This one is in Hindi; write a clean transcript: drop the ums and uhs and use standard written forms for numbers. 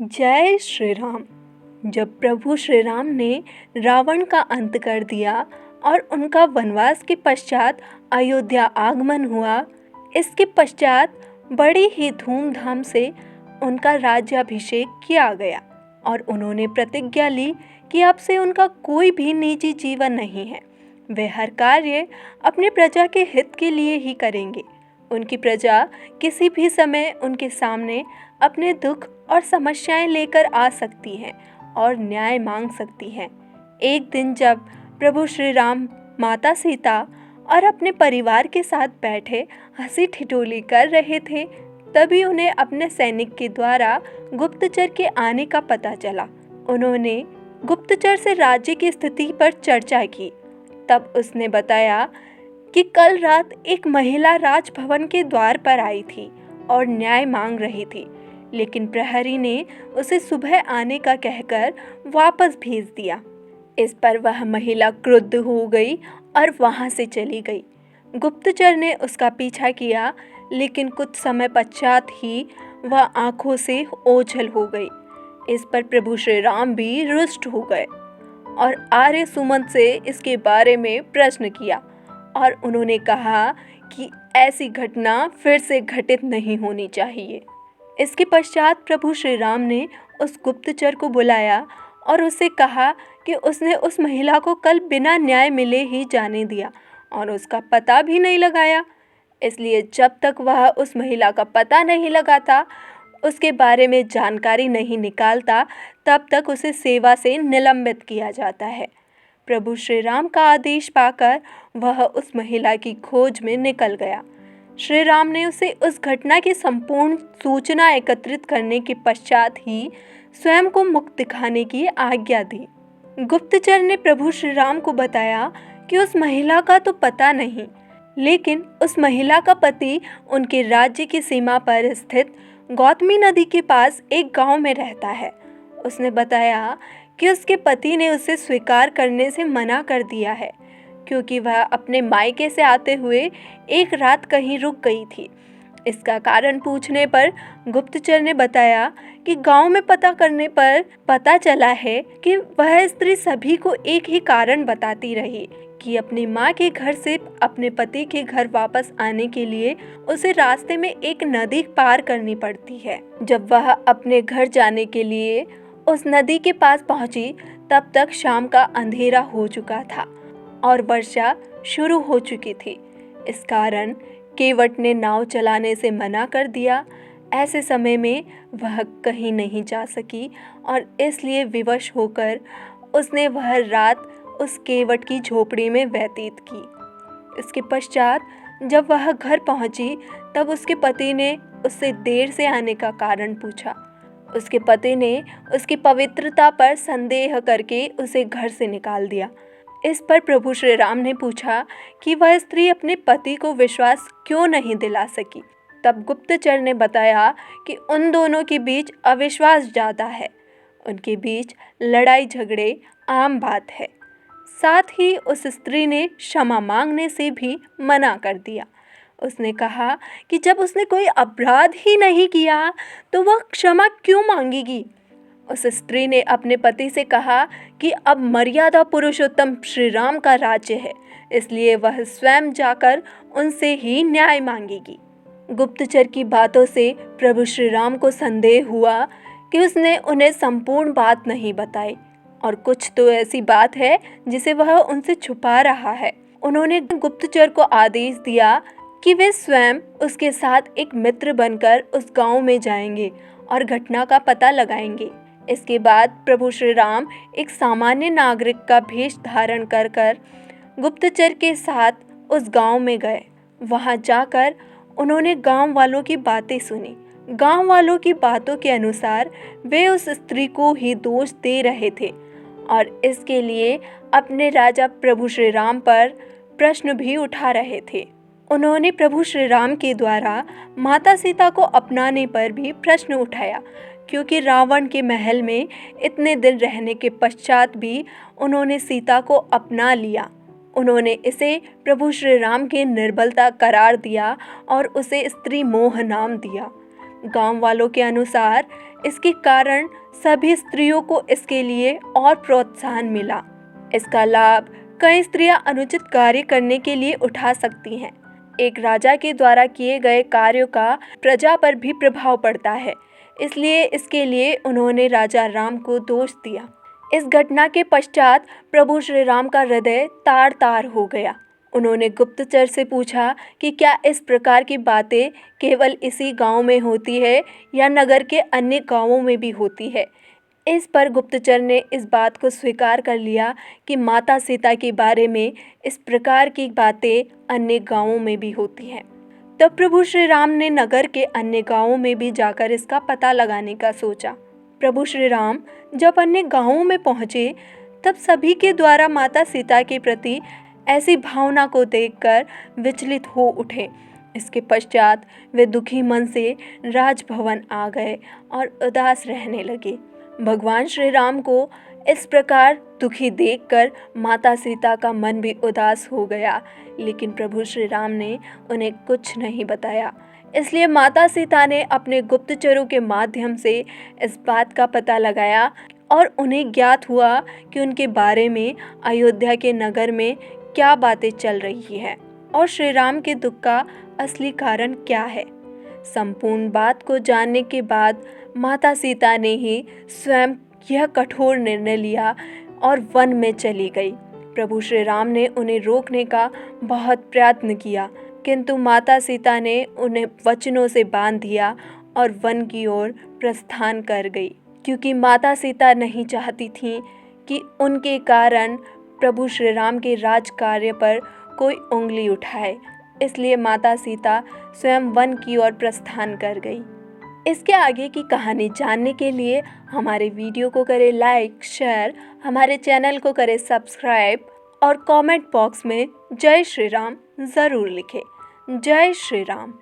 जय श्री राम। जब प्रभु श्री राम ने रावण का अंत कर दिया और उनका वनवास के पश्चात अयोध्या आगमन हुआ, इसके पश्चात बड़ी ही धूमधाम से उनका राज्याभिषेक किया गया और उन्होंने प्रतिज्ञा ली कि अब से उनका कोई भी निजी जीवन नहीं है। वे हर कार्य अपने प्रजा के हित के लिए ही करेंगे। उनकी प्रजा किसी भी समय उनके सामने अपने दुख और समस्याएं लेकर आ सकती हैं और न्याय मांग सकती हैं। एक दिन जब प्रभु श्री राम माता सीता और अपने परिवार के साथ बैठे हंसी ठिठोली कर रहे थे, तभी उन्हें अपने सैनिक के द्वारा गुप्तचर के आने का पता चला। उन्होंने गुप्तचर से राज्य की स्थिति पर चर्चा की। तब उसने बताया कि कल रात एक महिला राजभवन के द्वार पर आई थी और न्याय मांग रही थी, लेकिन प्रहरी ने उसे सुबह आने का कहकर वापस भेज दिया। इस पर वह महिला क्रुद्ध हो गई और वहां से चली गई। गुप्तचर ने उसका पीछा किया, लेकिन कुछ समय पश्चात ही वह आंखों से ओझल हो गई। इस पर प्रभु श्री राम भी रुष्ट हो गए और आर्य सुमंत से इसके बारे में प्रश्न किया और उन्होंने कहा कि ऐसी घटना फिर से घटित नहीं होनी चाहिए। इसके पश्चात प्रभु श्री राम ने उस गुप्तचर को बुलाया और उससे कहा कि उसने उस महिला को कल बिना न्याय मिले ही जाने दिया और उसका पता भी नहीं लगाया। इसलिए जब तक वह उस महिला का पता नहीं लगाता, उसके बारे में जानकारी नहीं निकालता, तब तक उसे सेवा से निलंबित किया जाता है। प्रभु श्री राम का आदेश पाकर वह उस महिला की खोज में निकल गया। श्री राम ने उसे उस घटना की संपूर्ण सूचना एकत्रित करने के पश्चात ही स्वयं को मुक्त दिखाने की आज्ञा दी। गुप्तचर ने प्रभु श्री राम को बताया कि उस महिला का तो पता नहीं, लेकिन उस महिला का पति उनके राज्य की सीमा पर स्थित गौतमी नदी के पास एक गांव में रहता है। उसने बताया कि उसके पति ने उसे स्वीकार करने से मना कर दिया है, क्योंकि वह अपने मायके से आते हुए एक रात कहीं रुक गई थी। इसका कारण पूछने पर गुप्तचर ने बताया कि गांव में पता करने पर पता चला है कि वह स्त्री सभी को एक ही कारण बताती रही कि अपनी माँ के घर से अपने पति के घर वापस आने के लिए उसे रास्ते में एक नदी पार करनी पड़ती है। जब वह अपने घर जाने के लिए उस नदी के पास पहुंची, तब तक शाम का अंधेरा हो चुका था और वर्षा शुरू हो चुकी थी। इस कारण केवट ने नाव चलाने से मना कर दिया। ऐसे समय में वह कहीं नहीं जा सकी और इसलिए विवश होकर उसने वह रात उस केवट की झोपड़ी में व्यतीत की। इसके पश्चात जब वह घर पहुंची, तब उसके पति ने उससे देर से आने का कारण पूछा। उसके पति ने उसकी पवित्रता पर संदेह करके उसे घर से निकाल दिया। इस पर प्रभु श्री राम ने पूछा कि वह स्त्री अपने पति को विश्वास क्यों नहीं दिला सकी। तब गुप्तचर ने बताया कि उन दोनों के बीच अविश्वास ज़्यादा है। उनके बीच लड़ाई झगड़े आम बात है। साथ ही उस स्त्री ने क्षमा मांगने से भी मना कर दिया। उसने कहा कि जब उसने कोई अपराध ही नहीं किया तो वह क्षमा क्यों मांगेगी। उस स्त्री ने अपने पति से कहा कि अब मर्यादा पुरुषोत्तम श्री राम का राज्य है, इसलिए वह स्वयं जाकर उनसे ही न्याय मांगेगी। गुप्तचर की बातों से प्रभु श्री राम को संदेह हुआ कि उसने उन्हें संपूर्ण बात नहीं बताई और कुछ तो ऐसी बात है जिसे वह उनसे छुपा रहा है। उन्होंने गुप्तचर को आदेश दिया कि वे स्वयं उसके साथ एक मित्र बनकर उस गांव में जाएंगे और घटना का पता लगाएंगे। इसके बाद प्रभु श्री राम एक सामान्य नागरिक का भेष धारण कर गुप्तचर के साथ उस गांव में गए। वहां जाकर उन्होंने गांव वालों की बातें सुनी। गांव वालों की बातों के अनुसार वे उस स्त्री को ही दोष दे रहे थे और इसके लिए अपने राजा प्रभु श्री राम पर प्रश्न भी उठा रहे थे। उन्होंने प्रभु श्री राम के द्वारा माता सीता को अपनाने पर भी प्रश्न उठाया, क्योंकि रावण के महल में इतने दिन रहने के पश्चात भी उन्होंने सीता को अपना लिया। उन्होंने इसे प्रभु श्री राम की निर्बलता करार दिया और उसे स्त्री मोह नाम दिया। गांव वालों के अनुसार इसके कारण सभी स्त्रियों को इसके लिए और प्रोत्साहन मिला। इसका लाभ कई स्त्रियां अनुचित कार्य करने के लिए उठा सकती हैं। एक राजा के द्वारा किए गए कार्यों का प्रजा पर भी प्रभाव पड़ता है, इसलिए इसके लिए उन्होंने राजा राम को दोष दिया। इस घटना के पश्चात प्रभु श्री राम का हृदय तार तार हो गया। उन्होंने गुप्तचर से पूछा कि क्या इस प्रकार की बातें केवल इसी गांव में होती है या नगर के अन्य गांवों में भी होती है। इस पर गुप्तचर ने इस बात को स्वीकार कर लिया कि माता सीता के बारे में इस प्रकार की बातें अन्य गांवों में भी होती हैं। तब प्रभु श्री राम ने नगर के अन्य गांवों में भी जाकर इसका पता लगाने का सोचा। प्रभु श्री राम जब अन्य गांवों में पहुंचे तब सभी के द्वारा माता सीता के प्रति ऐसी भावना को देखकर विचलित हो उठे। इसके पश्चात वे दुखी मन से राजभवन आ गए और उदास रहने लगे। भगवान श्री राम को इस प्रकार दुखी देखकर माता सीता का मन भी उदास हो गया, लेकिन प्रभु श्री राम ने उन्हें कुछ नहीं बताया। इसलिए माता सीता ने अपने गुप्तचरों के माध्यम से इस बात का पता लगाया और उन्हें ज्ञात हुआ कि उनके बारे में अयोध्या के नगर में क्या बातें चल रही है और श्री राम के दुख का असली कारण क्या है। संपूर्ण बात को जानने के बाद माता सीता ने ही स्वयं यह कठोर निर्णय लिया और वन में चली गई। प्रभु श्री राम ने उन्हें रोकने का बहुत प्रयत्न किया, किंतु माता सीता ने उन्हें वचनों से बांध दिया और वन की ओर प्रस्थान कर गई, क्योंकि माता सीता नहीं चाहती थीं कि उनके कारण प्रभु श्री राम के राज कार्य पर कोई उंगली उठाए। इसलिए माता सीता स्वयं वन की ओर प्रस्थान कर गई। इसके आगे की कहानी जानने के लिए हमारे वीडियो को करें लाइक, शेयर, हमारे चैनल को करें सब्सक्राइब और कमेंट बॉक्स में जय श्री राम ज़रूर लिखें। जय श्री राम।